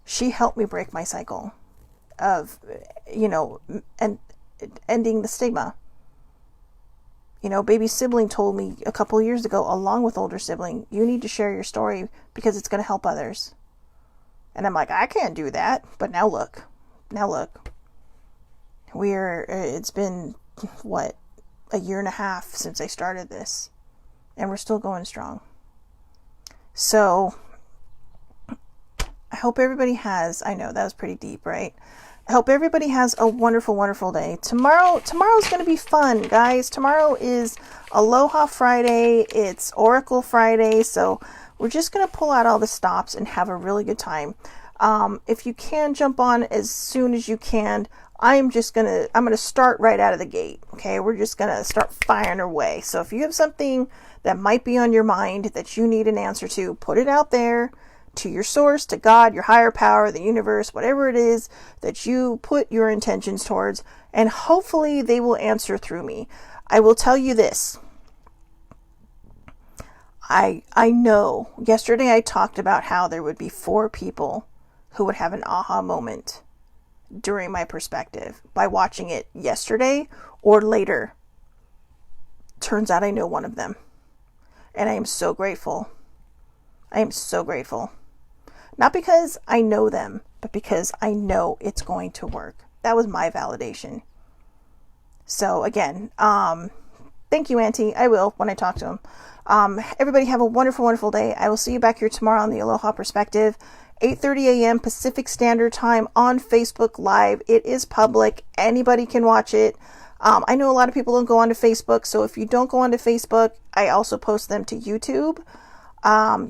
she helped me break my cycle of, and ending the stigma. Baby sibling told me a couple of years ago, along with older sibling, you need to share your story because it's going to help others. And I'm like, I can't do that. But now look. It's been, a year and a half since I started this. And we're still going strong. So, hope everybody has, I know that was pretty deep, right? I hope everybody has a wonderful, wonderful day. Tomorrow's going to be fun, guys. Tomorrow is Aloha Friday. It's Oracle Friday. So we're just going to pull out all the stops and have a really good time. If you can jump on as soon as you can, I'm going to start right out of the gate. Okay. We're just going to start firing away. So if you have something that might be on your mind that you need an answer to, put it out there to your source, to God, your higher power, the universe, whatever it is that you put your intentions towards, and hopefully they will answer through me. I will tell you this. I know yesterday I talked about how there would be 4 people who would have an aha moment during my perspective by watching it yesterday or later. Turns out I know one of them. And I am so grateful. I am so grateful. Not because I know them, but because I know it's going to work. That was my validation. So again, thank you, Auntie. I will when I talk to him. Everybody have a wonderful, wonderful day. I will see you back here tomorrow on the Aloha Perspective, 8:30 a.m. Pacific Standard Time on Facebook Live. It is public. Anybody can watch it. I know a lot of people don't go onto Facebook, so if you don't go onto Facebook, I also post them to YouTube,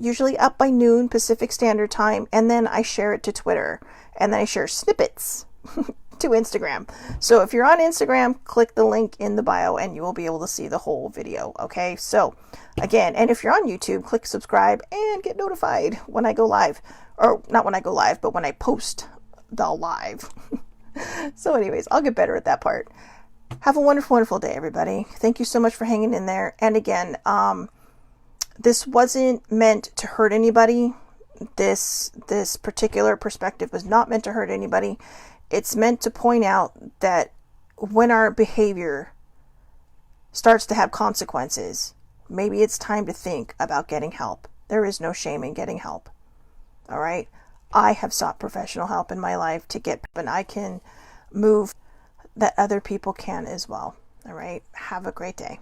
usually up by noon Pacific Standard Time, and then I share it to Twitter, and then I share snippets to Instagram. So if you're on Instagram, click the link in the bio, and you will be able to see the whole video, okay? So again, and if you're on YouTube, click subscribe and get notified when I go live, or not when I go live, but when I post the live. So anyways, I'll get better at that part. Have a wonderful, wonderful day, everybody. Thank you so much for hanging in there. And again, this wasn't meant to hurt anybody. This particular perspective was not meant to hurt anybody. It's meant to point out that when our behavior starts to have consequences, maybe it's time to think about getting help. There is no shame in getting help. All right? I have sought professional help in my life to get, and I can move that other people can as well. All right. Have a great day.